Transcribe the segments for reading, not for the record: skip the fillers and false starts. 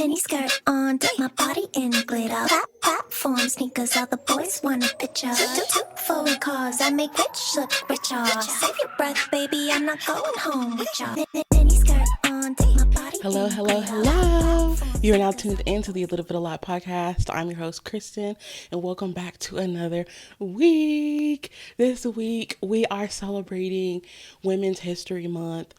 Mini skirt on, dip my body in glitter. Platform sneakers, all the boys want a picture. Two foreign cars, I make rich look richer. Save your breath, baby, I'm not going home with ya. Mini skirt on, dip my body Hello, in hello, glitter. hello. You are now tuned into the A Little Bit a Lot podcast. I'm your host, Kristen, and welcome back to another week. This week, we are celebrating Women's History Month.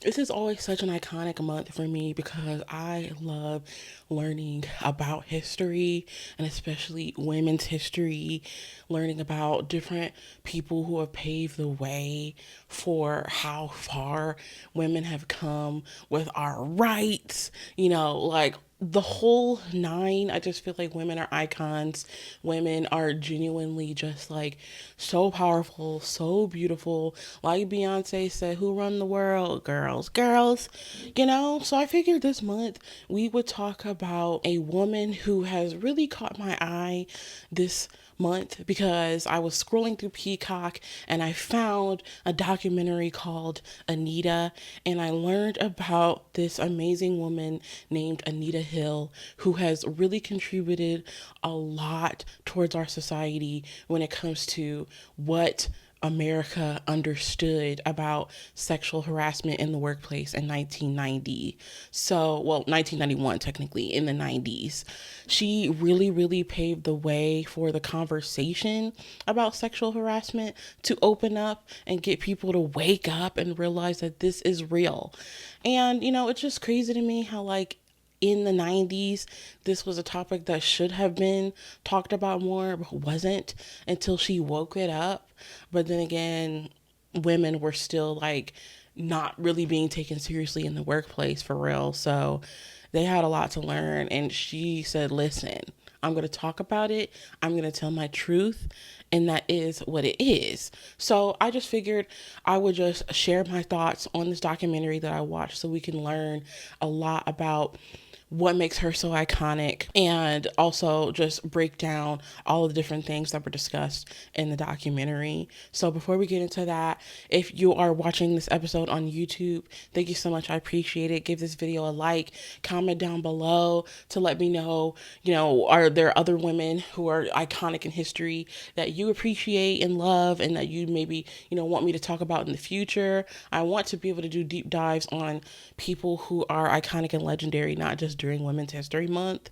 This is always such an iconic month for me because I love learning about history and especially women's history, learning about different people who have paved the way for how far women have come with our rights, like the whole nine. I just feel like women are icons. Women are genuinely just like so powerful, so beautiful. Like Beyonce said, who run the world? Girls. So I figured this month we would talk about a woman who has really caught my eye this month because I was scrolling through Peacock and I found a documentary called Anita, and I learned about this amazing woman named Anita Hill who has really contributed a lot towards our society when it comes to what America understood about sexual harassment in the workplace in 1990. 1991, technically, in the 90s. She really paved the way for the conversation about sexual harassment to open up and get people to wake up and realize that this is real. And, it's just crazy to me how, in the 90s, this was a topic that should have been talked about more, but wasn't until she woke it up. But then again, women were still not really being taken seriously in the workplace for real. So they had a lot to learn. And she said, listen, I'm going to talk about it. I'm going to tell my truth. And that is what it is. So I just figured I would just share my thoughts on this documentary that I watched so we can learn a lot about what makes her so iconic, and also just break down all of the different things that were discussed in the documentary. So before we get into that, if you are watching this episode on YouTube, thank you so much. I appreciate it. Give this video a like, comment down below to let me know, are there other women who are iconic in history that you appreciate and love and that you maybe, want me to talk about in the future. I want to be able to do deep dives on people who are iconic and legendary, not just during Women's History Month,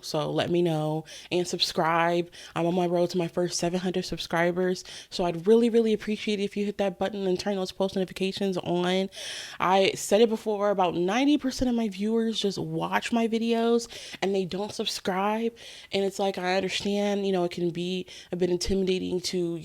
so let me know and subscribe. I'm on my road to my first 700 subscribers, so I'd really appreciate it if you hit that button and turn those post notifications on. I said it before, about 90% of my viewers just watch my videos and they don't subscribe, and it's like, I understand, it can be a bit intimidating to,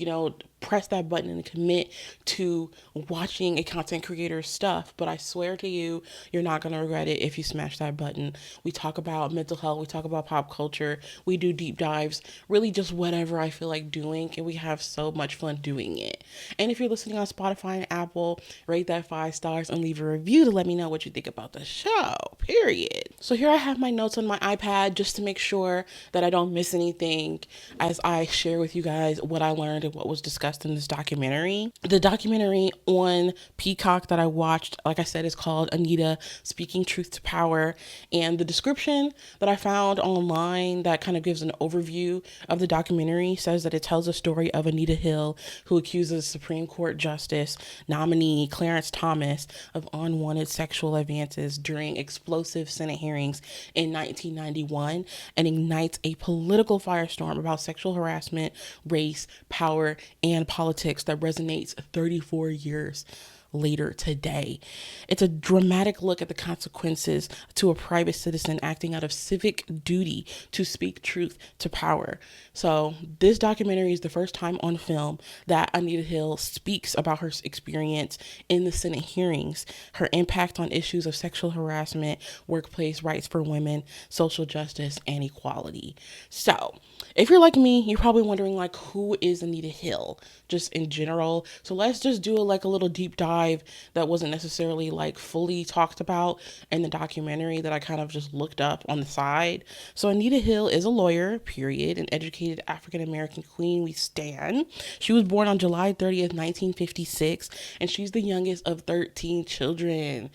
press that button and commit to watching a content creator's stuff, but I swear to you, you're not going to regret it if you smash that button. We talk about mental health, we talk about pop culture, we do deep dives, really just whatever I feel like doing, and we have so much fun doing it. And if you're listening on Spotify and Apple, rate that 5 stars and leave a review to let me know what you think about the show, period. So here I have my notes on my iPad just to make sure that I don't miss anything as I share with you guys what I learned and what was discussed in this documentary. The documentary on Peacock that I watched, like I said, is called Anita, Speaking Truth to Power. And the description that I found online that kind of gives an overview of the documentary says that it tells the story of Anita Hill, who accuses Supreme Court Justice nominee Clarence Thomas of unwanted sexual advances during explosive Senate hearings in 1991, and ignites a political firestorm about sexual harassment, race, power, and politics that resonates 34 years later today. It's a dramatic look at the consequences to a private citizen acting out of civic duty to speak truth to power. So this documentary is the first time on film that Anita Hill speaks about her experience in the Senate hearings, her impact on issues of sexual harassment, workplace rights for women, social justice, and equality. So if you're like me, you're probably wondering who is Anita Hill just in general. So let's just do a little deep dive that wasn't necessarily fully talked about in the documentary that I kind of just looked up on the side. So Anita Hill is a lawyer, period, an educated African-American queen we stan. She was born on July 30th, 1956, and she's the youngest of 13 children.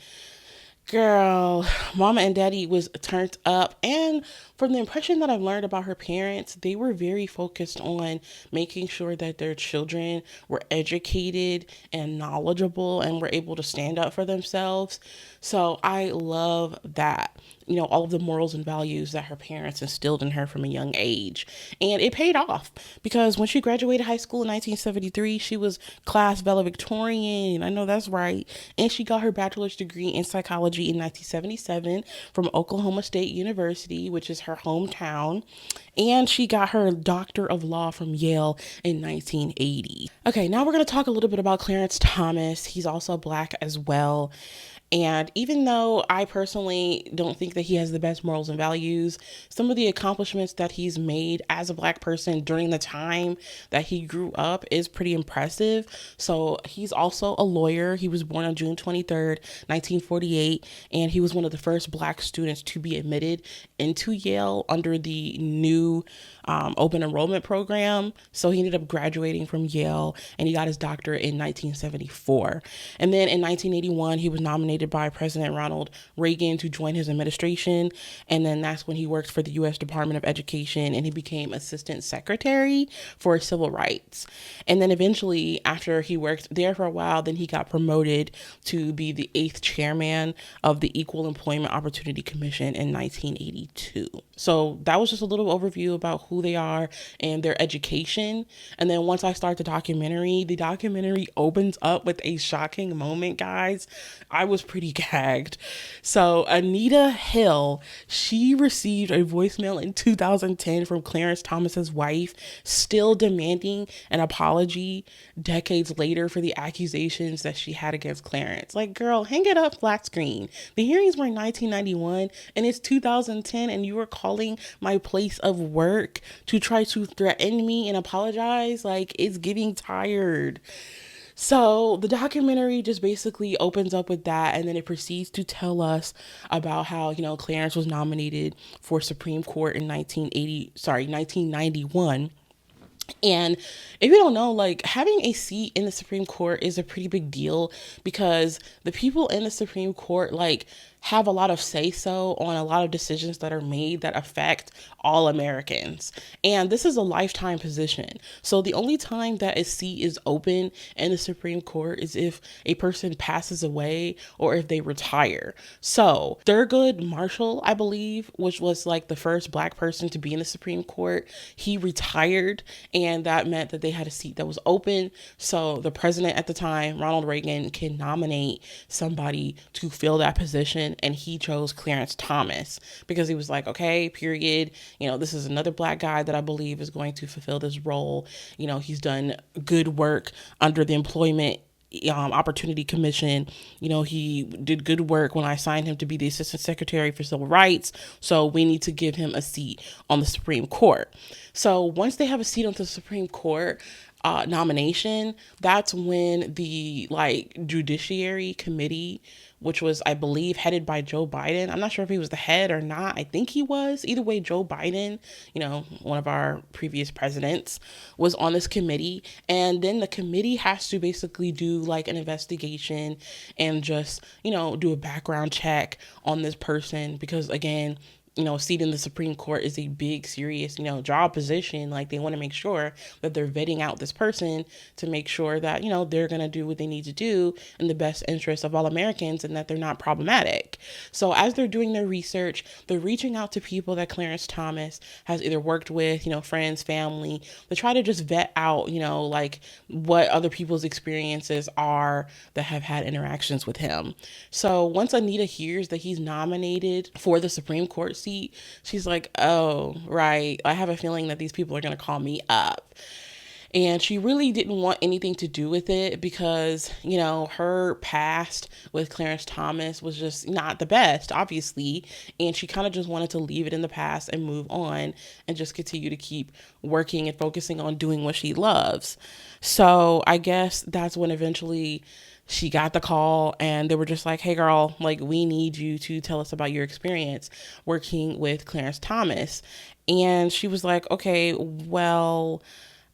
Girl, mama and daddy was turned up. And from the impression that I've learned about her parents, they were very focused on making sure that their children were educated and knowledgeable and were able to stand up for themselves. So I love that. All of the morals and values that her parents instilled in her from a young age. And it paid off because when she graduated high school in 1973, she was class valedictorian. I know that's right. And she got her bachelor's degree in psychology in 1977 from Oklahoma State University, which is her hometown. And she got her Doctor of Law from Yale in 1980. Okay, now we're going to talk a little bit about Clarence Thomas. He's also Black as well. And even though I personally don't think that he has the best morals and values, some of the accomplishments that he's made as a Black person during the time that he grew up is pretty impressive. So he's also a lawyer. He was born on June 23rd, 1948, and he was one of the first Black students to be admitted into Yale under the new open enrollment program. So he ended up graduating from Yale and he got his doctorate in 1974. And then in 1981, he was nominated by President Ronald Reagan to join his administration. And then that's when he worked for the U.S. Department of Education and he became Assistant Secretary for Civil Rights. And then eventually, after he worked there for a while, then he got promoted to be the 8th chairman of the Equal Employment Opportunity Commission in 1982. So that was just a little overview about who they are and their education. And then once I start the documentary opens up with a shocking moment, guys. I was pretty gagged. So Anita Hill, she received a voicemail in 2010 from Clarence Thomas's wife, still demanding an apology decades later for the accusations that she had against Clarence. Like, girl, hang it up flat screen. The hearings were in 1991 and it's 2010 and you were calling my place of work to try to threaten me and apologize. Like, it's getting tired. So the documentary just basically opens up with that, and then it proceeds to tell us about how, Clarence was nominated for Supreme Court in 1991. And if you don't know, like, having a seat in the Supreme Court is a pretty big deal because the people in the Supreme Court, like, have a lot of say so on a lot of decisions that are made that affect all Americans. And this is a lifetime position. So the only time that a seat is open in the Supreme Court is if a person passes away or if they retire. So Thurgood Marshall, I believe, which was like the first Black person to be in the Supreme Court, he retired, and that meant that they had a seat that was open. So the president at the time, Ronald Reagan, can nominate somebody to fill that position, and he chose Clarence Thomas because he was like, okay, period. This is another Black guy that I believe is going to fulfill this role. He's done good work under the Employment Opportunity Commission. He did good work when I assigned him to be the Assistant Secretary for Civil Rights. So we need to give him a seat on the Supreme Court. So once they have a seat on the Supreme Court, nomination, that's when the Judiciary Committee, which was, I believe, headed by Joe Biden. I'm not sure if he was the head or not. I think he was. Either way, Joe Biden, one of our previous presidents, was on this committee. And then the committee has to basically do an investigation and just, do a background check on this person because, again, a seat in the Supreme Court is a big, serious, job position. They want to make sure that they're vetting out this person to make sure that, they're going to do what they need to do in the best interest of all Americans and that they're not problematic. So as they're doing their research, they're reaching out to people that Clarence Thomas has either worked with, friends, family, to try to just vet out, what other people's experiences are that have had interactions with him. So once Anita hears that he's nominated for the Supreme Court seat, she's like, oh, right. I have a feeling that these people are going to call me up. And she really didn't want anything to do with it because, her past with Clarence Thomas was just not the best, obviously. And she kind of just wanted to leave it in the past and move on and just continue to keep working and focusing on doing what she loves. So I guess that's when eventually she got the call and they were just like, hey girl, we need you to tell us about your experience working with Clarence Thomas. And she was like, okay, well,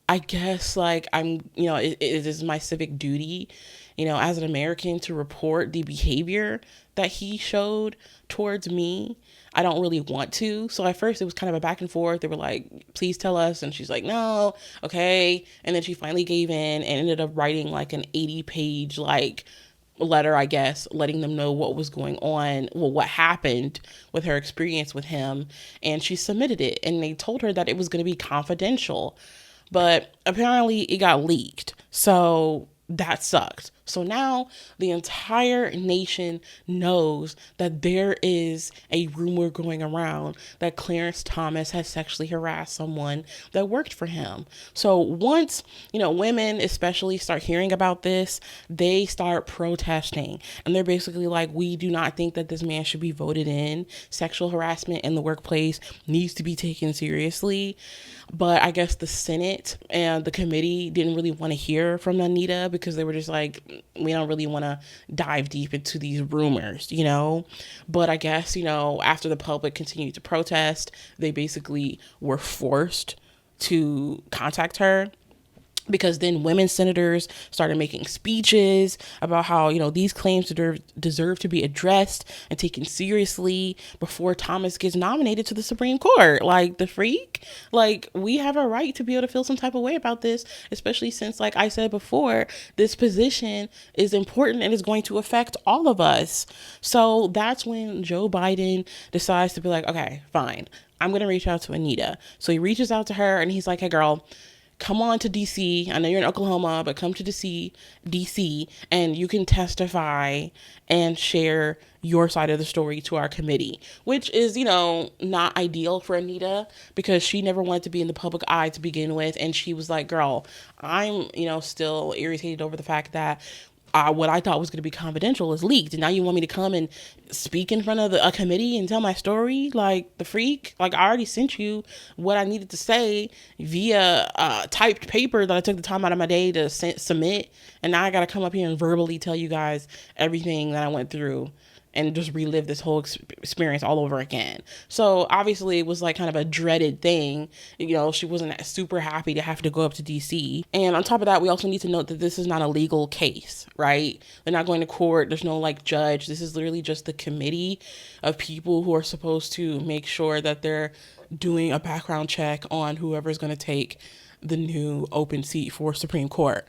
I guess I'm, it is my civic duty. as an American, to report the behavior that he showed towards me. I don't really want to. So at first it was kind of a back and forth. They were like, please tell us. And she's like, no, okay. And then she finally gave in and ended up writing like an 80-page like letter, I guess, letting them know what was going on, well, what happened with her experience with him. And she submitted it, and they told her that it was going to be confidential, but apparently it got leaked. So that sucked. So now the entire nation knows that there is a rumor going around that Clarence Thomas has sexually harassed someone that worked for him. So once, women especially start hearing about this, they start protesting. And they're basically like, we do not think that this man should be voted in. Sexual harassment in the workplace needs to be taken seriously. But I guess the Senate and the committee didn't really want to hear from Anita because they were just like, we don't really want to dive deep into these rumors, But I guess, after the public continued to protest, they basically were forced to contact her. Because then women senators started making speeches about how, these claims deserve to be addressed and taken seriously before Thomas gets nominated to the Supreme Court. Like, the freak? Like, we have a right to be able to feel some type of way about this, especially since, like I said before, this position is important and is going to affect all of us. So that's when Joe Biden decides to be like, okay, fine, I'm going to reach out to Anita. So he reaches out to her and he's like, hey, girl, come on to DC. I know you're in Oklahoma, but come to DC, and you can testify and share your side of the story to our committee, which is, not ideal for Anita because she never wanted to be in the public eye to begin with. And she was like, girl, I'm, still irritated over the fact that what I thought was going to be confidential is leaked. And now you want me to come and speak in front of a committee and tell my story? Like, the freak? Like, I already sent you what I needed to say via typed paper that I took the time out of my day to submit. And now I got to come up here and verbally tell you guys everything that I went through and just relive this whole experience all over again. So obviously it was like kind of a dreaded thing. She wasn't super happy to have to go up to DC. And on top of that, we also need to note that this is not a legal case, right? They're not going to court. There's no like judge. This is literally just the committee of people who are supposed to make sure that they're doing a background check on whoever's going to take the new open seat for Supreme Court.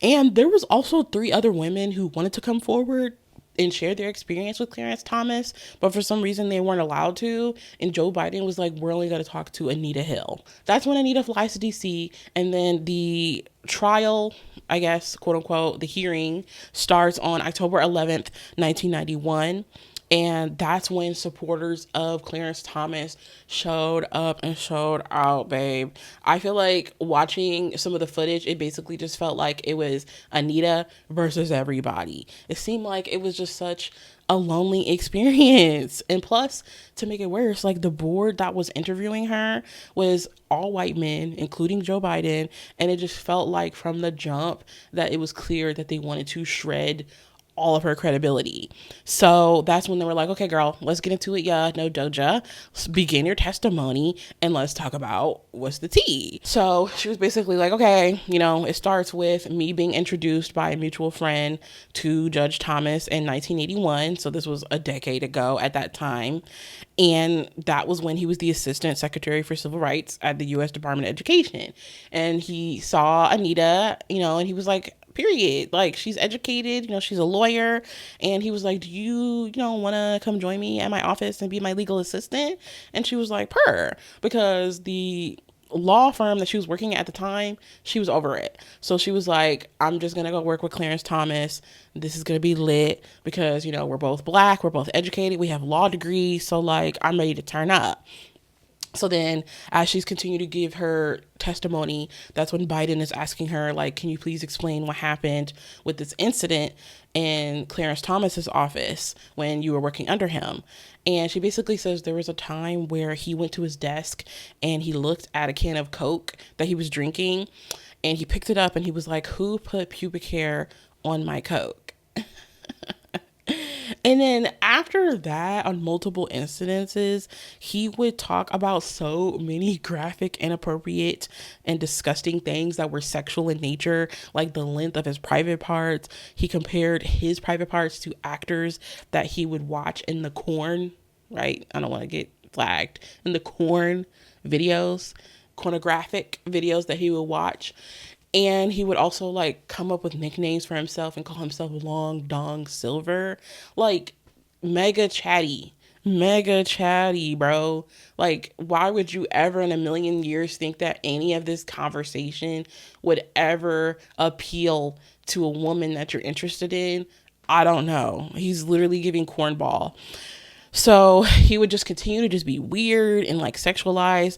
And there was also 3 other women who wanted to come forward and share their experience with Clarence Thomas, but for some reason they weren't allowed to. And Joe Biden was like, we're only going to talk to Anita Hill. That's when Anita flies to DC, and then the trial, I guess, quote unquote, the hearing starts on October 11th, 1991. And that's when supporters of Clarence Thomas showed up and showed out, babe. I feel like watching some of the footage, it basically just felt like it was Anita versus everybody. It seemed like it was just such a lonely experience. And plus, to make it worse, like the board that was interviewing her was all white men, including Joe Biden. And it just felt like from the jump that it was clear that they wanted to shred all of her credibility. So that's when they were like, okay, girl, let's get into it. Yeah, no doja. Let's begin your testimony and let's talk about what's the tea. So she was basically like, okay, it starts with me being introduced by a mutual friend to Judge Thomas in 1981. So this was a decade ago at that time. And that was when he was the Assistant Secretary for Civil Rights at the U.S. Department of Education. And he saw Anita, and he was like, period. Like, she's educated, she's a lawyer. And he was like, do you want to come join me at my office and be my legal assistant? And she was like, because the law firm that she was working at the time, she was over it. So she was like, I'm just going to go work with Clarence Thomas. This is going to be lit because, we're both Black, we're both educated, we have law degrees. So like, I'm ready to turn up. So then as she's continued to give her testimony, that's when Biden is asking her, like, can you please explain what happened with this incident in Clarence Thomas's office when you were working under him? And she basically says there was a time where he went to his desk and he looked at a can of Coke that he was drinking, and he picked it up and he was like, who put pubic hair on my Coke? And then after that, on multiple incidences, he would talk about so many graphic, inappropriate, and disgusting things that were sexual in nature, like the length of his private parts. He compared his private parts to actors that he would watch in the corn, right? I don't want to get flagged. In the corn videos, pornographic videos that he would watch. And he would also like come up with nicknames for himself and call himself Long Dong Silver. Like mega chatty, bro. Like, why would you ever in a million years think that any of this conversation would ever appeal to a woman that you're interested in? I don't know. He's literally giving cornball. So he would just continue to just be weird and like sexualize,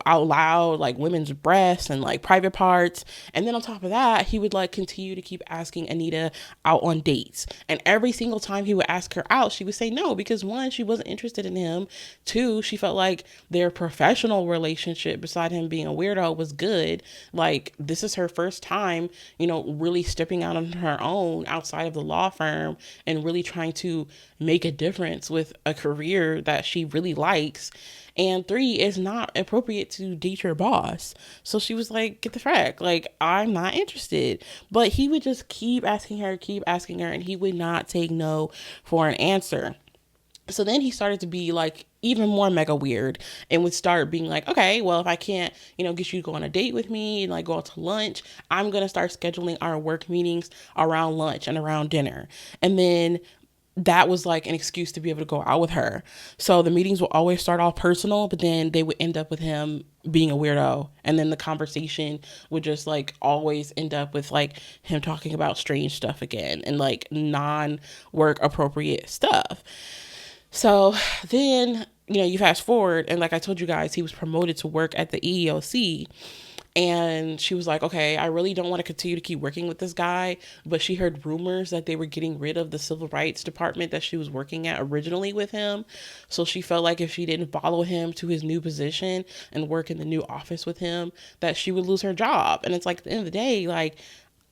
out loud, like women's breasts and like private parts. And then on top of that, he would like continue to keep asking Anita out on dates. And every single time he would ask her out, she would say no, because one, she wasn't interested in him. Two, she felt like their professional relationship, beside him being a weirdo, was good. Like, this is her first time, really stepping out on her own outside of the law firm and really trying to make a difference with a career that she really likes. And three, it's not appropriate to date your boss. So she was like, get the frack. Like, I'm not interested. But he would just keep asking her, and he would not take no for an answer. So then he started to be like even more mega weird and would start being like, okay, well, if I can't, get you to go on a date with me and like go out to lunch, I'm going to start scheduling our work meetings around lunch and around dinner. And then that was like an excuse to be able to go out with her. So the meetings will always start off personal, but then they would end up with him being a weirdo. And then the conversation would just like always end up with like him talking about strange stuff again and like non-work appropriate stuff. So then, you fast forward, and like I told you guys, he was promoted to work at the EEOC. And she was like, okay, I really don't want to continue to keep working with this guy. But she heard rumors that they were getting rid of the civil rights department that she was working at originally with him. So she felt like if she didn't follow him to his new position and work in the new office with him, that she would lose her job. And it's like, at the end of the day, like,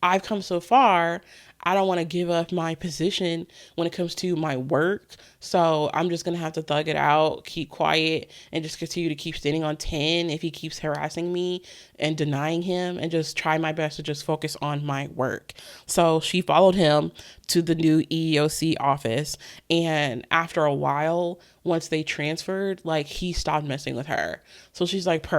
I've come so far. I don't want to give up my position when it comes to my work. So I'm just going to have to thug it out, keep quiet, and just continue to keep standing on 10 if he keeps harassing me and denying him, and just try my best to just focus on my work. So she followed him to the new EEOC office. And after a while, once they transferred, like, he stopped messing with her. So she's like,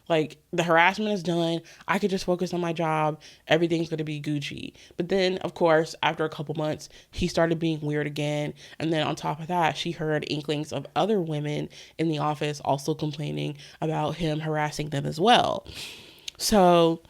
like, the harassment is done. I could just focus on my job. Everything's going to be Gucci. But then, of course, after a couple months, he started being weird again. And then on top of that, she heard inklings of other women in the office also complaining about him harassing them as well. So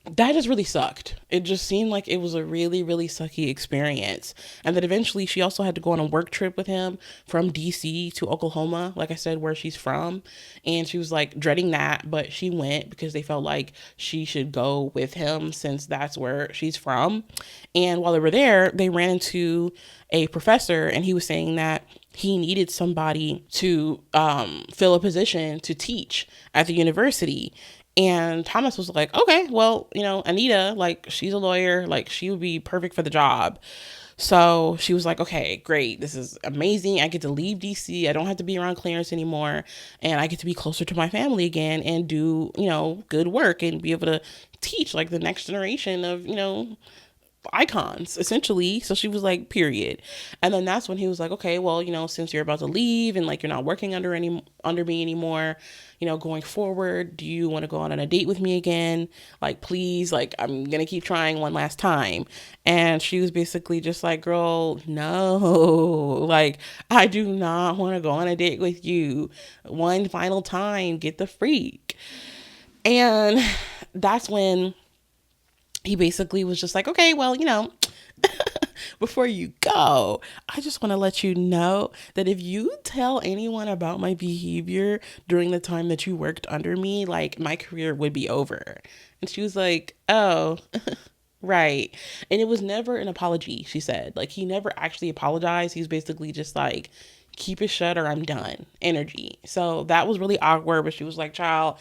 that just really sucked. It just seemed like it was a really, really sucky experience. And then eventually she also had to go on a work trip with him from DC to Oklahoma, like I said, where she's from. And she was like dreading that, but she went because they felt like she should go with him since that's where she's from. And while they were there, they ran into a professor, and he was saying that he needed somebody to fill a position to teach at the university. And Thomas was like, okay, well, Anita, like, she's a lawyer, like, she would be perfect for the job. So she was like, okay, great. This is amazing. I get to leave DC. I don't have to be around Clarence anymore. And I get to be closer to my family again and do, good work and be able to teach like the next generation of, icons, essentially. So she was like, period. And then that's when he was like, okay, well, since you're about to leave and like you're not working under me anymore, going forward, do you want to go on a date with me again? Like, please, like, I'm gonna keep trying one last time. And she was basically just like, girl, no, like, I do not want to go on a date with you one final time. Get the freak. And that's when he basically was just like, okay, well, before you go, I just want to let you know that if you tell anyone about my behavior during the time that you worked under me, like, my career would be over. And she was like, oh, right. And it was never an apology, she said. Like, he never actually apologized. He's basically just like, keep it shut or I'm done energy. So that was really awkward. But she was like, child,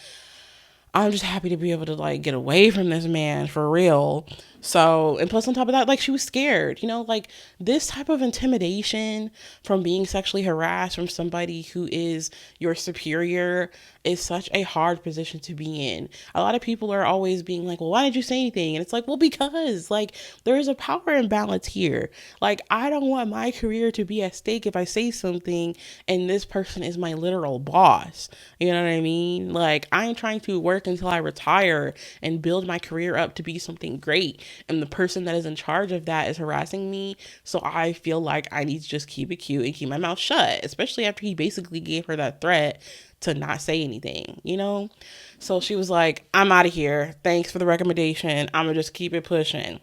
I'm just happy to be able to like get away from this man for real. So, and plus on top of that, like she was scared, like this type of intimidation from being sexually harassed from somebody who is your superior is such a hard position to be in. A lot of people are always being like, well, why did you say anything? And it's like, well, because like there is a power imbalance here. Like, I don't want my career to be at stake if I say something and this person is my literal boss. You know what I mean? Like, I'm trying to work until I retire and build my career up to be something great. And the person that is in charge of that is harassing me. So I feel like I need to just keep it cute and keep my mouth shut, especially after he basically gave her that threat to not say anything. So she was like, I'm out of here. Thanks for the recommendation. I'm going to just keep it pushing.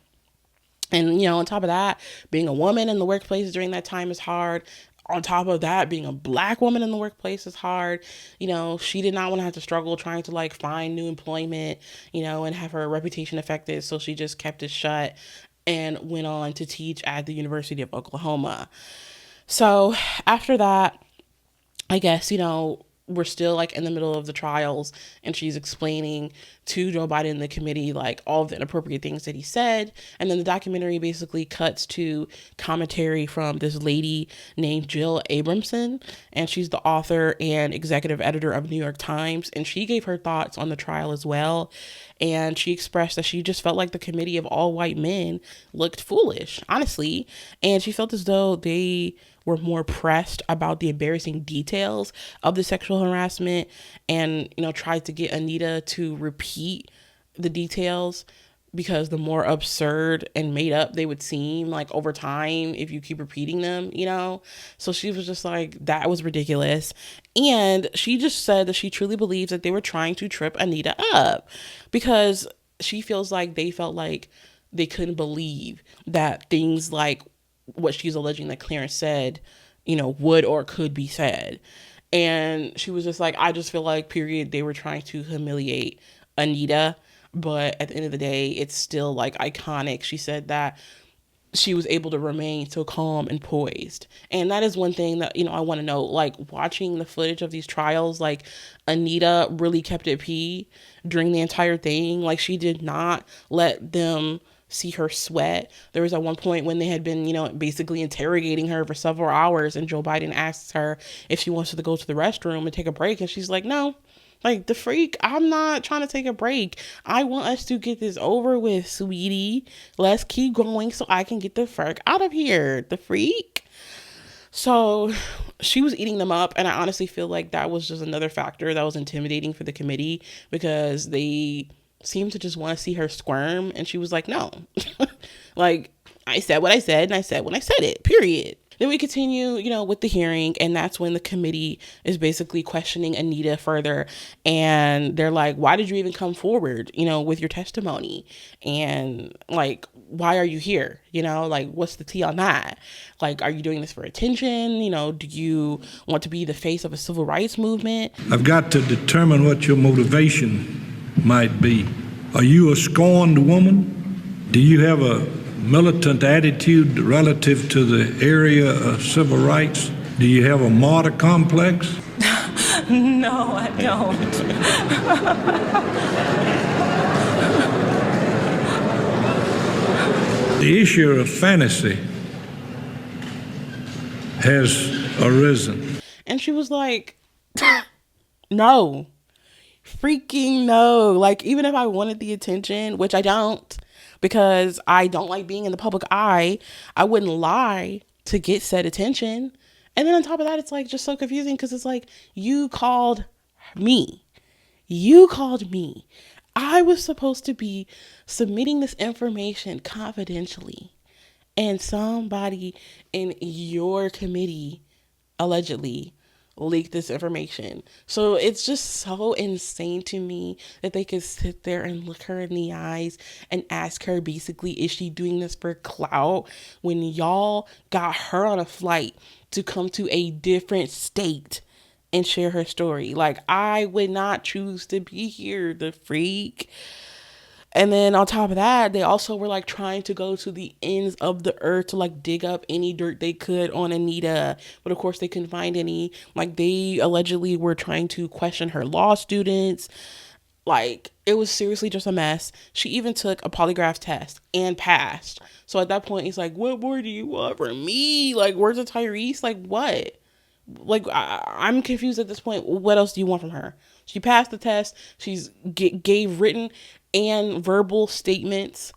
And, on top of that, being a woman in the workplace during that time is hard. On top of that, being a Black woman in the workplace is hard. She did not want to have to struggle trying to like find new employment, and have her reputation affected. So she just kept it shut and went on to teach at the University of Oklahoma. So after that, I guess, we're still like in the middle of the trials, and she's explaining to Joe Biden and the committee like all of the inappropriate things that he said. And then the documentary basically cuts to commentary from this lady named Jill Abramson, and she's the author and executive editor of New York Times, and she gave her thoughts on the trial as well. And she expressed that she just felt like the committee of all white men looked foolish, honestly, and she felt as though they were more pressed about the embarrassing details of the sexual harassment and, tried to get Anita to repeat the details because the more absurd and made up they would seem like over time if you keep repeating them. So she was just like, that was ridiculous. And she just said that she truly believes that they were trying to trip Anita up because she feels like they felt like they couldn't believe that things like what she's alleging that Clarence said, would or could be said. And she was just like, I just feel like, period, they were trying to humiliate Anita. But at the end of the day, it's still like iconic. She said that she was able to remain so calm and poised. And that is one thing that, I want to know, like watching the footage of these trials, like Anita really kept it pee during the entire thing. Like she did not let them see her sweat. There was at one point when they had been, basically interrogating her for several hours, and Joe Biden asks her if she wants to go to the restroom and take a break. And she's like, no. Like, the freak, I'm not trying to take a break. I want us to get this over with, sweetie. Let's keep going so I can get the fuck out of here. The freak. So she was eating them up. And I honestly feel like that was just another factor that was intimidating for the committee because they seemed to just want to see her squirm. And she was like, no. Like, I said what I said and I said when I said it, period. Then we continue, with the hearing, and that's when the committee is basically questioning Anita further. And they're like, why did you even come forward, with your testimony? And like, why are you here? Like, what's the tea on that? Like, are you doing this for attention? Do you want to be the face of a civil rights movement? I've got to determine what your motivation might be. Are you a scorned woman? Do you have a militant attitude relative to the area of civil rights? Do you have a martyr complex? No, I don't. The issue of fantasy has arisen. And she was like, no, freaking no. Like, even if I wanted the attention, which I don't, because I don't like being in the public eye, I wouldn't lie to get said attention. And then on top of that, it's like just so confusing because it's like, you called me. You called me. I was supposed to be submitting this information confidentially. And somebody in your committee allegedly leak this information. So it's just so insane to me that they could sit there and look her in the eyes and ask her basically, is she doing this for clout, when y'all got her on a flight to come to a different state and share her story? Like, I would not choose to be here, the freak. And then on top of that, they also were like trying to go to the ends of the earth to like dig up any dirt they could on Anita. But of course they couldn't find any. Like, they allegedly were trying to question her law students. Like, it was seriously just a mess. She even took a polygraph test and passed. So at that point, he's like, what more do you want from me? Like, where's the Tyrese? Like, what? Like, I'm confused at this point. What else do you want from her? She passed the test. She's gave written and verbal statements.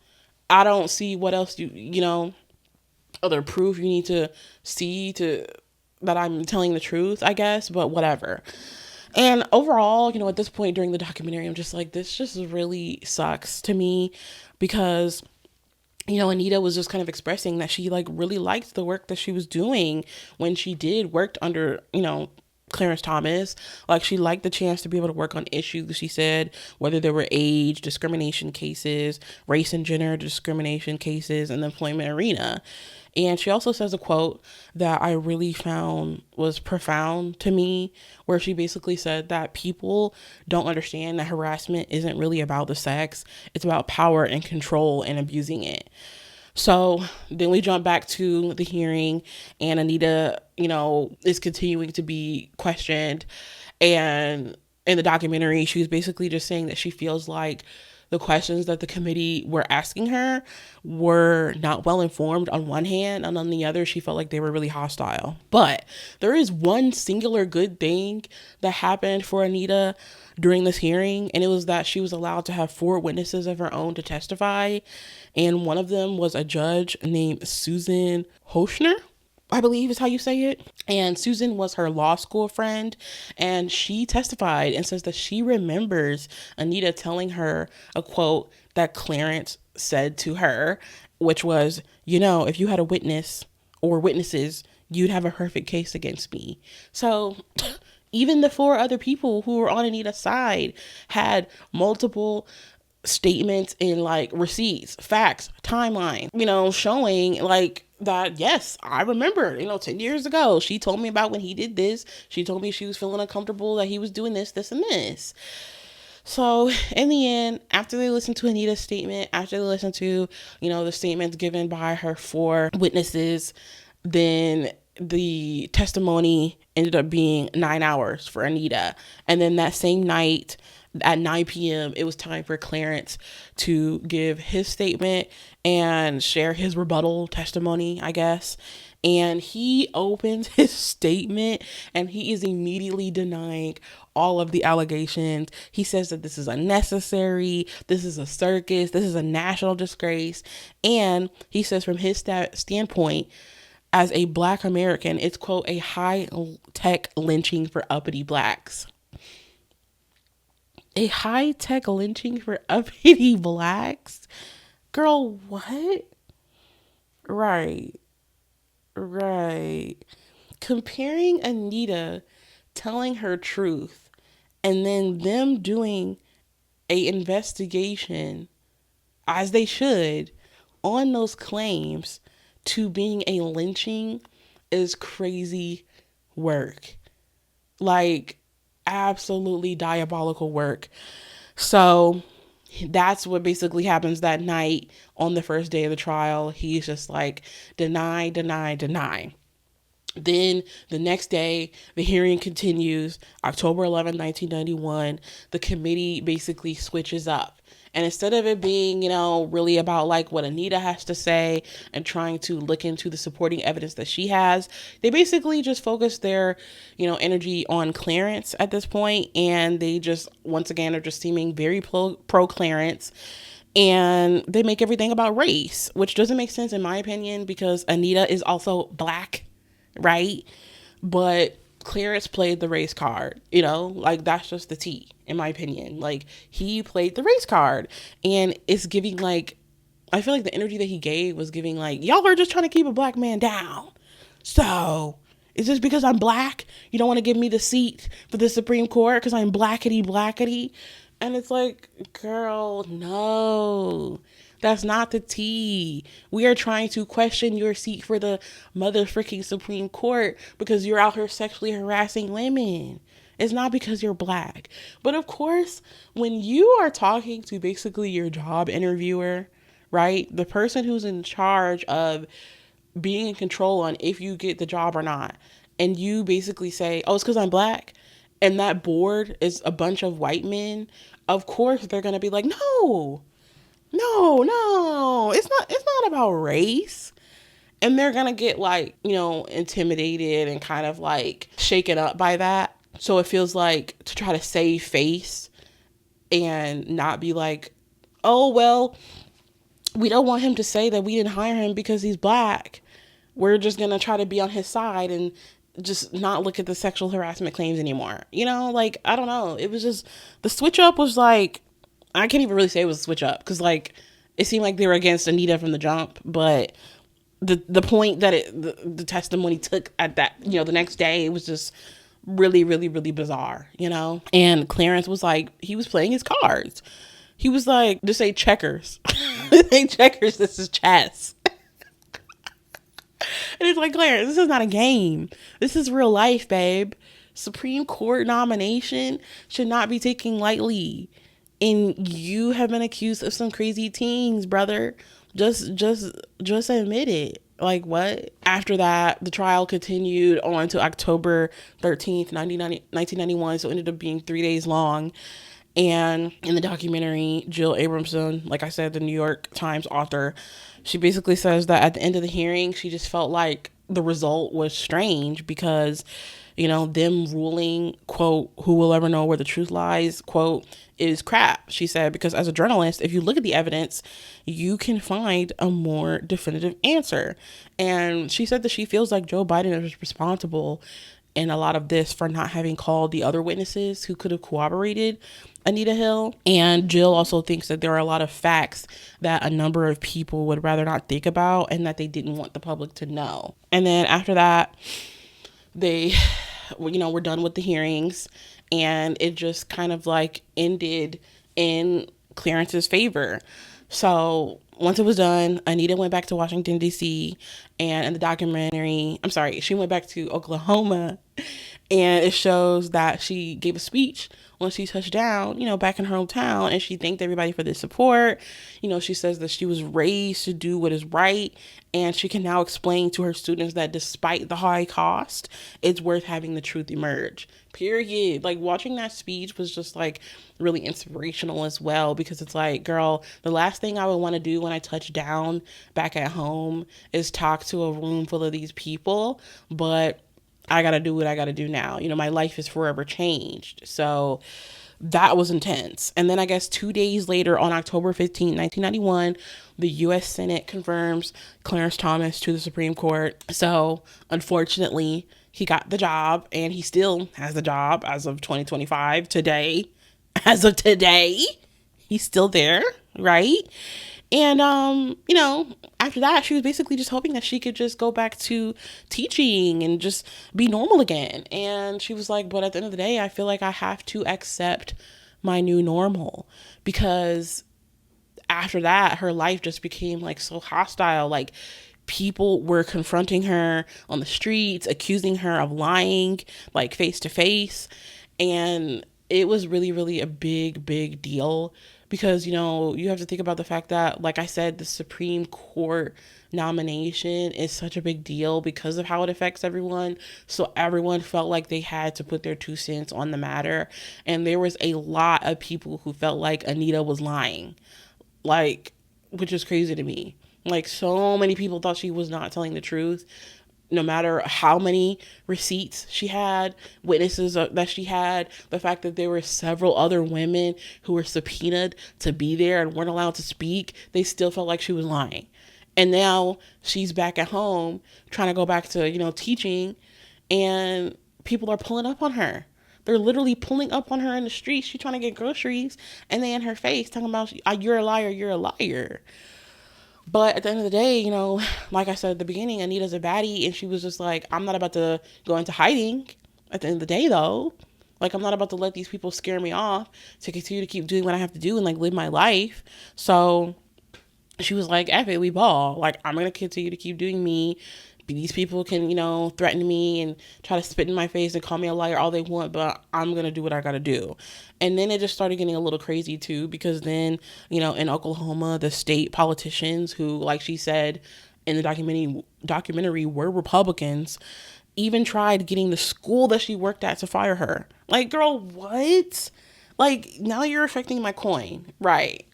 I don't see what else other proof you need to see to that I'm telling the truth, I guess, but whatever. And overall, at this point during the documentary, I'm just like, this just really sucks to me because, Anita was just kind of expressing that she like really liked the work that she was doing when she worked under, Clarence Thomas. Like, she liked the chance to be able to work on issues, she said, whether there were age discrimination cases, race and gender discrimination cases in the employment arena. And she also says a quote that I really found was profound to me, where she basically said that people don't understand that harassment isn't really about the sex. It's about power and control and abusing it. So then we jump back to the hearing, and Anita, is continuing to be questioned. And in the documentary, she was basically just saying that she feels like the questions that the committee were asking her were not well informed on one hand, and on the other, she felt like they were really hostile. But there is one singular good thing that happened for Anita during this hearing, and it was that she was allowed to have 4 witnesses of her own to testify, and one of them was a judge named Susan Hochner, I believe is how you say it. And Susan was her law school friend, and she testified and says that she remembers Anita telling her a quote that Clarence said to her, which was, if you had a witness or witnesses, you'd have a perfect case against me. So even the 4 other people who were on Anita's side had multiple statements in like receipts, facts, timeline, showing like that, yes, I remember, 10 years ago, she told me about when he did this. She told me she was feeling uncomfortable that he was doing this, and this. So in the end, after they listened to Anita's statement, after they listened to, the statements given by her 4 witnesses, then the testimony ended up being 9 hours for Anita. And then that same night at 9 p.m., it was time for Clarence to give his statement and share his rebuttal testimony, I guess. And he opens his statement and he is immediately denying all of the allegations. He says that this is unnecessary, this is a circus, this is a national disgrace. And he says from his standpoint, as a Black American, it's, quote, a high-tech lynching for uppity Blacks. A high-tech lynching for uppity Blacks? Girl, what? Right. Comparing Anita telling her truth and then them doing a investigation, as they should, on those claims to being a lynching is crazy work. Like, absolutely diabolical work. So that's what basically happens that night on the first day of the trial. He's just like, deny. Then the next day, the hearing continues, October 11, 1991. The committee basically switches up. And instead of it being, really about like what Anita has to say and trying to look into the supporting evidence that she has, they basically just focus their, energy on Clarence at this point. And they just, once again, are just seeming very pro Clarence. And they make everything about race, which doesn't make sense in my opinion, because Anita is also Black, right? But Clarence played the race card, like that's just the tea, in my opinion. Like, he played the race card, and it's giving like, I feel like the energy that he gave was giving like, y'all are just trying to keep a Black man down. So is this because I'm Black? You don't want to give me the seat for the Supreme Court because I'm blackety? And it's like, girl, no. That's not the tea. We are trying to question your seat for the mother freaking Supreme Court because you're out here sexually harassing women. It's not because you're Black. But of course, when you are talking to basically your job interviewer, right? The person who's in charge of being in control on if you get the job or not, and you basically say, oh, it's because I'm Black. and that board is a bunch of white men, of course they're going to be like, no, it's not about race. And they're going to get like, intimidated and kind of like shaken up by that. So it feels like to try to save face and not be like, oh, well, we don't want him to say that we didn't hire him because he's black. We're just going to try to be on his side and just not look at the sexual harassment claims anymore. Like, I don't know. It was just, the switch up was like, I can't even really say it was a switch up because like, it seemed like they were against Anita from the jump, but the point that the testimony took at that, the next day, it was just really, really, really bizarre, And Clarence was like, he was playing his cards. He was like, this ain't checkers. This ain't checkers, this is chess. And it's like, Clarence, this is not a game. This is real life, babe. Supreme Court nomination should not be taken lightly. And you have been accused of some crazy things, brother. Just admit it. Like, what? After that, the trial continued on to October 13th, 1991. So it ended up being 3 days long. And in the documentary, Jill Abramson, like I said, the New York Times author, she basically says that at the end of the hearing, she just felt like the result was strange because, them ruling, quote, who will ever know where the truth lies, quote, is crap. She said, because as a journalist, if you look at the evidence, you can find a more definitive answer. And she said that she feels like Joe Biden is responsible in a lot of this for not having called the other witnesses who could have corroborated Anita Hill. And Jill also thinks that there are a lot of facts that a number of people would rather not think about and that they didn't want the public to know. And then after that, they, were done with the hearings, and it just kind of like ended in Clarence's favor. So once it was done, Anita went back to Washington, D.C. and in the documentary, she went back to Oklahoma, and it shows that she gave a speech when she touched down, back in her hometown, and she thanked everybody for their support. She says that she was raised to do what is right, and she can now explain to her students that despite the high cost, it's worth having the truth emerge. Period. Like, watching that speech was just like really inspirational as well, because it's like, girl, the last thing I would want to do when I touch down back at home is talk to a room full of these people, but I got to do what I got to do now. My life is forever changed. So that was intense. And then I guess 2 days later, on October 15, 1991, the U.S. Senate confirms Clarence Thomas to the Supreme Court. So unfortunately, he got the job, and he still has the job as of 2025 today. As of today, he's still there, right? And, after that, she was basically just hoping that she could just go back to teaching and just be normal again. And she was like, but at the end of the day, I feel like I have to accept my new normal, because after that, her life just became like so hostile. Like, people were confronting her on the streets, accusing her of lying, like face to face. And it was really, really a big, big deal. Because, you have to think about the fact that, like I said, the Supreme Court nomination is such a big deal because of how it affects everyone. So everyone felt like they had to put their 2 cents on the matter. And there was a lot of people who felt like Anita was lying, like, which is crazy to me. Like, so many people thought she was not telling the truth. No matter how many receipts she had, witnesses that she had, the fact that there were several other women who were subpoenaed to be there and weren't allowed to speak, they still felt like she was lying. And now she's back at home trying to go back to, teaching, and people are pulling up on her. They're literally pulling up on her in the street. She's trying to get groceries, and they in her face talking about, you're a liar, you're a liar. But at the end of the day, like I said at the beginning, Anita's a baddie, and she was just like, I'm not about to go into hiding. At the end of the day, though, like, I'm not about to let these people scare me off to continue to keep doing what I have to do and, like, live my life. So she was like, F it, we ball. Like, I'm going to continue to keep doing me. These people can, threaten me and try to spit in my face and call me a liar all they want, but I'm going to do what I got to do. And then it just started getting a little crazy too, because then, in Oklahoma, the state politicians who, like she said in the documentary were Republicans, even tried getting the school that she worked at to fire her. Like, girl, what? Like, now you're affecting my coin. Right.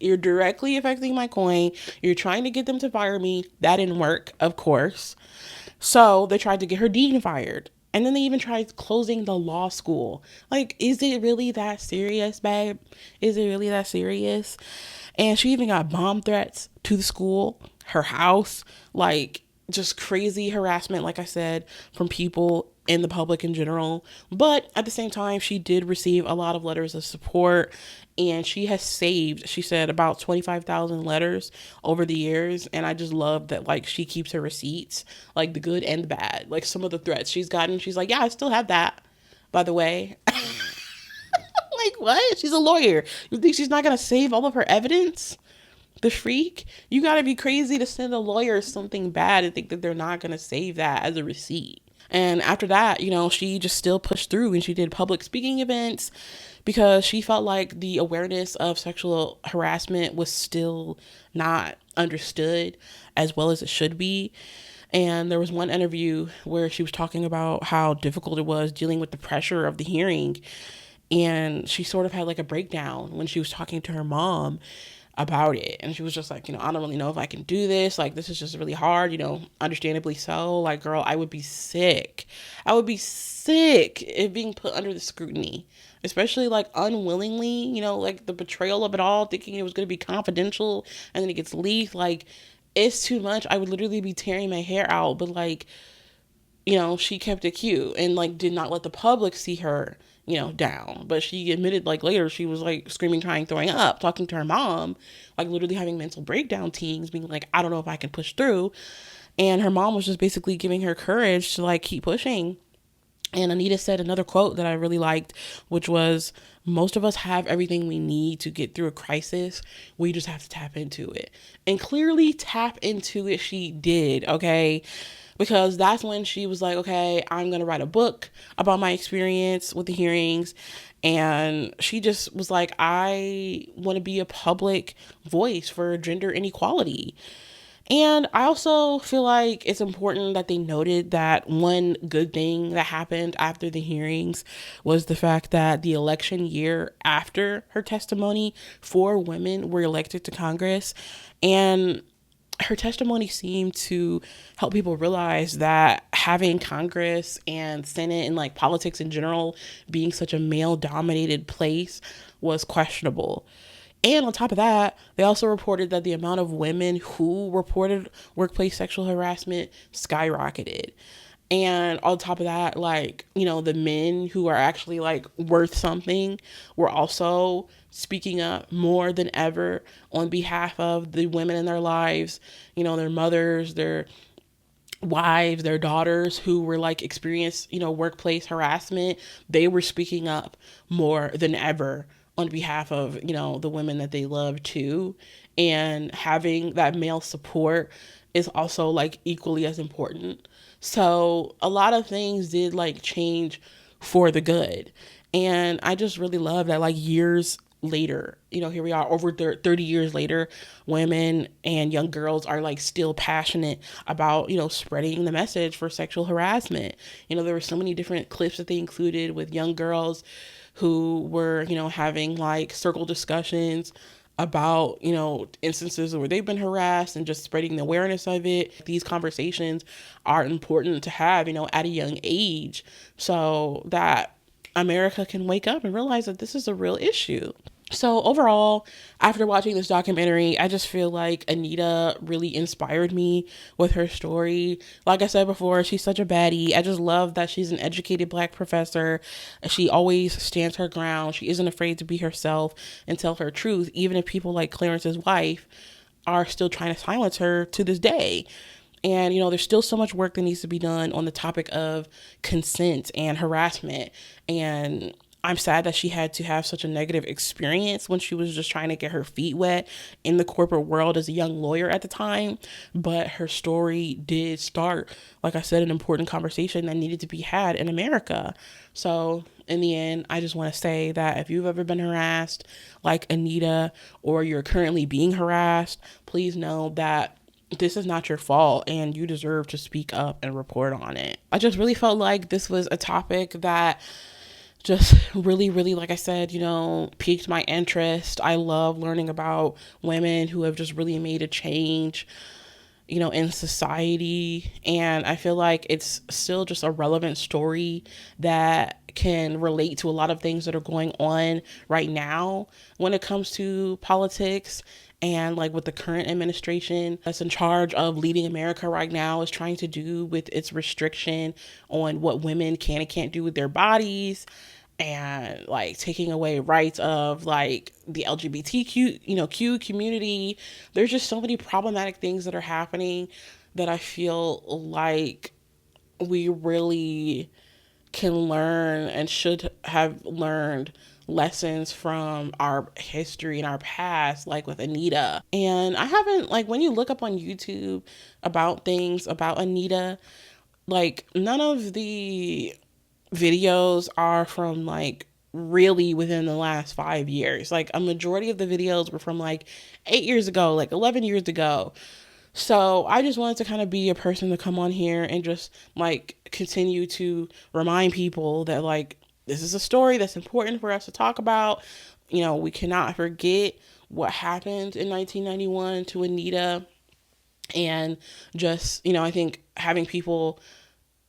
You're directly affecting my coin. You're trying to get them to fire me. That didn't work, of course. So they tried to get her dean fired. And then they even tried closing the law school. Like, is it really that serious, babe? Is it really that serious? And she even got bomb threats to the school, her house, like just crazy harassment, like I said, from people in the public in general. But at the same time, she did receive a lot of letters of support, and she has saved, she said, about 25,000 letters over the years. And I just love that, like, she keeps her receipts, like the good and the bad. Like, some of the threats she's gotten, she's like, yeah, I still have that, by the way. Like, what? She's a lawyer. You think she's not going to save all of her evidence? The freak? You got to be crazy to send a lawyer something bad and think that they're not going to save that as a receipt. And after that, she just still pushed through, and she did public speaking events because she felt like the awareness of sexual harassment was still not understood as well as it should be. And there was one interview where she was talking about how difficult it was dealing with the pressure of the hearing. And she sort of had like a breakdown when she was talking to her mom about it. And she was just like, I don't really know if I can do this. Like, this is just really hard, understandably so. Like, girl, I would be sick. I would be sick if being put under the scrutiny, especially like unwillingly, like the betrayal of it all, thinking it was going to be confidential and then it gets leaked. Like, it's too much. I would literally be tearing my hair out. But like, she kept it cute and like did not let the public see her down. But she admitted like later she was like screaming, crying, throwing up, talking to her mom, like literally having mental breakdown teens, being like, I don't know if I can push through. And her mom was just basically giving her courage to like keep pushing. And Anita said another quote that I really liked, which was, most of us have everything we need to get through a crisis. We just have to tap into it. And clearly tap into it she did, okay? Because that's when she was like, okay, I'm going to write a book about my experience with the hearings. And she just was like, I want to be a public voice for gender inequality. And I also feel like it's important that they noted that one good thing that happened after the hearings was the fact that the election year after her testimony, 4 women were elected to Congress. And her testimony seemed to help people realize that having Congress and Senate and like politics in general being such a male-dominated place was questionable. And on top of that, they also reported that the amount of women who reported workplace sexual harassment skyrocketed. And on top of that, like, the men who are actually like worth something were also speaking up more than ever on behalf of the women in their lives, their mothers, their wives, their daughters who were like experienced, workplace harassment. They were speaking up more than ever on behalf of, the women that they love too. And having that male support is also like equally as important. So a lot of things did like change for the good. And I just really love that like years later, here we are over 30 years later, women and young girls are like still passionate about, spreading the message for sexual harassment. There were so many different clips that they included with young girls who were, having like circle discussions about, instances where they've been harassed and just spreading the awareness of it. These conversations are important to have, at a young age so that America can wake up and realize that this is a real issue. So overall, after watching this documentary, I just feel like Anita really inspired me with her story. Like I said before, she's such a baddie. I just love that she's an educated Black professor. She always stands her ground. She isn't afraid to be herself and tell her truth, even if people like Clarence's wife are still trying to silence her to this day. And, there's still so much work that needs to be done on the topic of consent and harassment. And I'm sad that she had to have such a negative experience when she was just trying to get her feet wet in the corporate world as a young lawyer at the time. But her story did start, like I said, an important conversation that needed to be had in America. So in the end, I just want to say that if you've ever been harassed like Anita, or you're currently being harassed, please know that this is not your fault and you deserve to speak up and report on it. I just really felt like this was a topic that just really, really, like I said, piqued my interest. I love learning about women who have just really made a change, in society. And I feel like it's still just a relevant story that can relate to a lot of things that are going on right now when it comes to politics. And like what the current administration that's in charge of leading America right now is trying to do with its restriction on what women can and can't do with their bodies, and like taking away rights of like the LGBTQ, Q community. There's just so many problematic things that are happening that I feel like we really can learn and should have learned lessons from our history and our past, like with Anita. And I haven't, like, when you look up on YouTube about things about Anita, like none of the videos are from like really within the last 5 years. Like a majority of the videos were from like 8 years ago, like 11 years ago. So I just wanted to kind of be a person to come on here and just like continue to remind people that like this is a story that's important for us to talk about. We cannot forget what happened in 1991 to Anita. And just, I think having people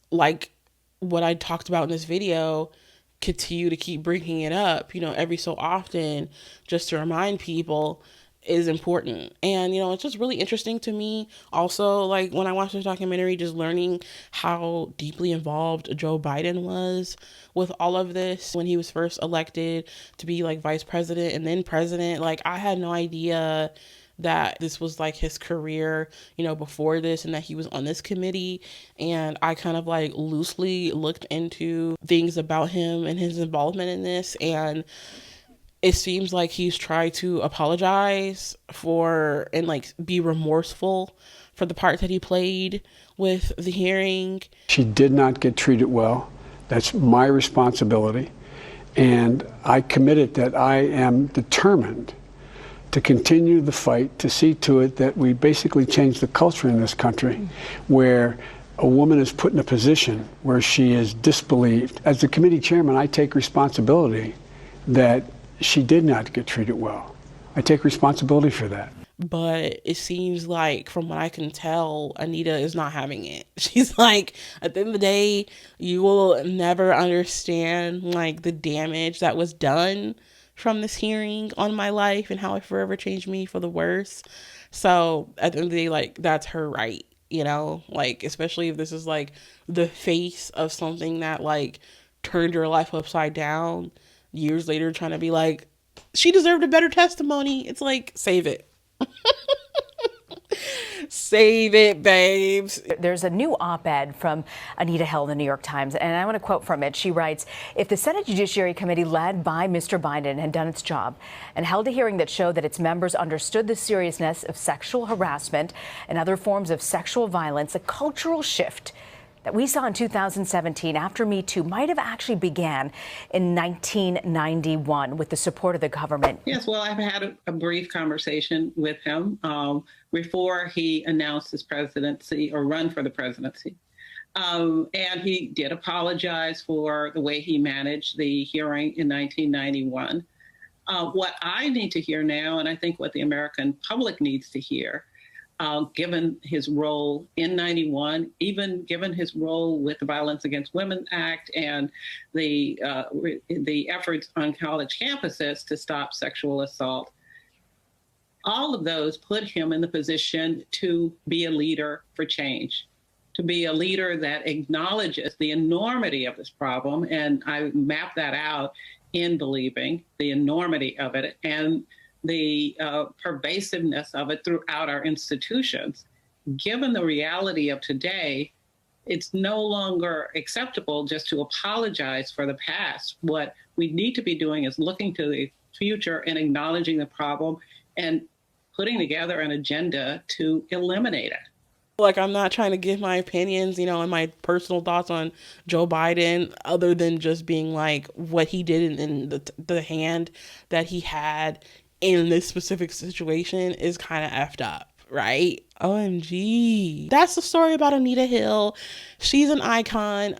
like what I talked about in this video continue to keep bringing it up, every so often, just to remind people is important. And, it's just really interesting to me also, like when I watched this documentary, just learning how deeply involved Joe Biden was with all of this when he was first elected to be like vice president and then president. Like I had no idea that this was like his career, before this, and that he was on this committee. And I kind of like loosely looked into things about him and his involvement in this. And it seems like he's tried to apologize for and like be remorseful for the part that he played with the hearing. She did not get treated well. That's my responsibility. And I committed that I am determined to continue the fight to see to it that we basically change the culture in this country where a woman is put in a position where she is disbelieved. As the committee chairman, I take responsibility that she did not get treated well. I take responsibility for that. But it seems like, from what I can tell, Anita is not having it. She's like, at the end of the day, you will never understand like the damage that was done from this hearing on my life and how it forever changed me for the worse. So at the end of the day, like that's her right, like especially if this is like the face of something that like turned your life upside down years later, trying to be like, she deserved a better testimony. It's like, save it. Save it, babes. There's a new op-ed from Anita Hill in the New York Times, and I want to quote from it. She writes, if the Senate Judiciary Committee led by Mr. Biden had done its job and held a hearing that showed that its members understood the seriousness of sexual harassment and other forms of sexual violence, a cultural shift that we saw in 2017 after Me Too might have actually began in 1991 with the support of the government. Yes, well, I've had a brief conversation with him before he announced his presidency or run for the presidency. And he did apologize for the way he managed the hearing in 1991. What I need to hear now, and I think what the American public needs to hear, given his role in 91, even given his role with the Violence Against Women Act and the efforts on college campuses to stop sexual assault, all of those put him in the position to be a leader for change, to be a leader that acknowledges the enormity of this problem. And I map that out in Believing, the enormity of it, and the pervasiveness of it throughout our institutions. Given the reality of today, it's no longer acceptable just to apologize for the past. What we need to be doing is looking to the future and acknowledging the problem and putting together an agenda to eliminate it. Like, I'm not trying to give my opinions, and my personal thoughts on Joe Biden, other than just being like what he did in the hand that he had in this specific situation is kind of effed up, right? OMG. That's the story about Anita Hill. She's an icon.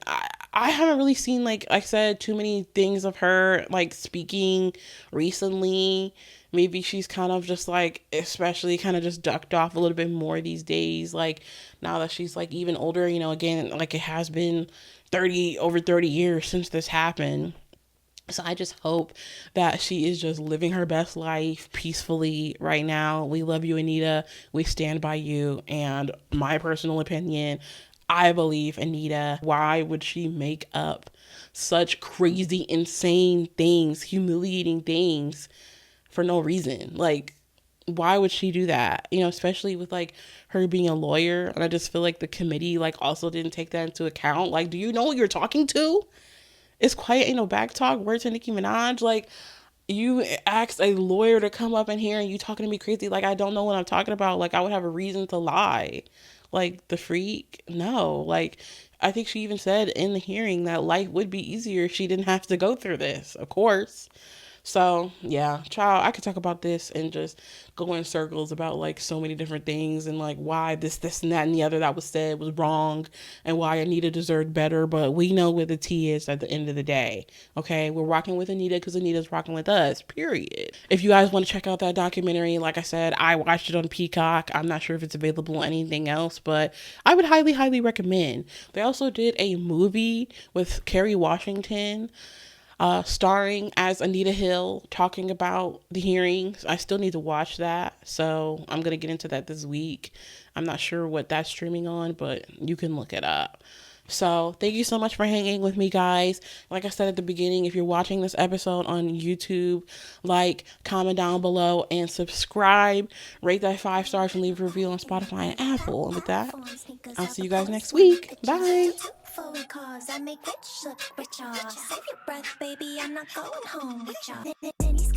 I haven't really seen, like I said, too many things of her, like, speaking recently. Maybe she's kind of just, like, especially kind of just ducked off a little bit more these days. Like, now that she's, like, even older, you know, again, like, it has been over 30 years since this happened. So I just hope that she is just living her best life peacefully right now. We love you, Anita. We stand by you. And my personal opinion, I believe Anita. Why would she make up such crazy, insane things, humiliating things for no reason? Like, why would she do that? You know, especially with, like, her being a lawyer. And I just feel like the committee, like, also didn't take that into account. Like, do you know what you're talking to? It's quiet, ain't no back talk. Word to Nicki Minaj. Like, you asked a lawyer to come up in here and you talking to me crazy like I don't know what I'm talking about. Like, I would have a reason to lie. Like, the freak? No. Like, I think she even said in the hearing that life would be easier if she didn't have to go through this, of course. So, yeah, child, I could talk about this and just go in circles about, like, so many different things and, like, why this, and that, and the other that was said was wrong and why Anita deserved better. But we know where the tea is at the end of the day, okay? We're rocking with Anita because Anita's rocking with us, period. If you guys want to check out that documentary, like I said, I watched it on Peacock. I'm not sure if it's available on anything else, but I would highly, highly recommend. They also did a movie with Kerry Washington, starring as Anita Hill, talking about the hearings. I still need to watch that, so I'm going to get into that this week. I'm not sure what that's streaming on, but you can look it up. So thank you so much for hanging with me, guys. Like I said at the beginning, if you're watching this episode on YouTube, like, comment down below, and subscribe. Rate that 5 stars and leave a review on Spotify and Apple. And with that, I'll see you guys next week. Bye. Foreign cars, I make rich look richer. Save your breath, baby, I'm not going home with y'all.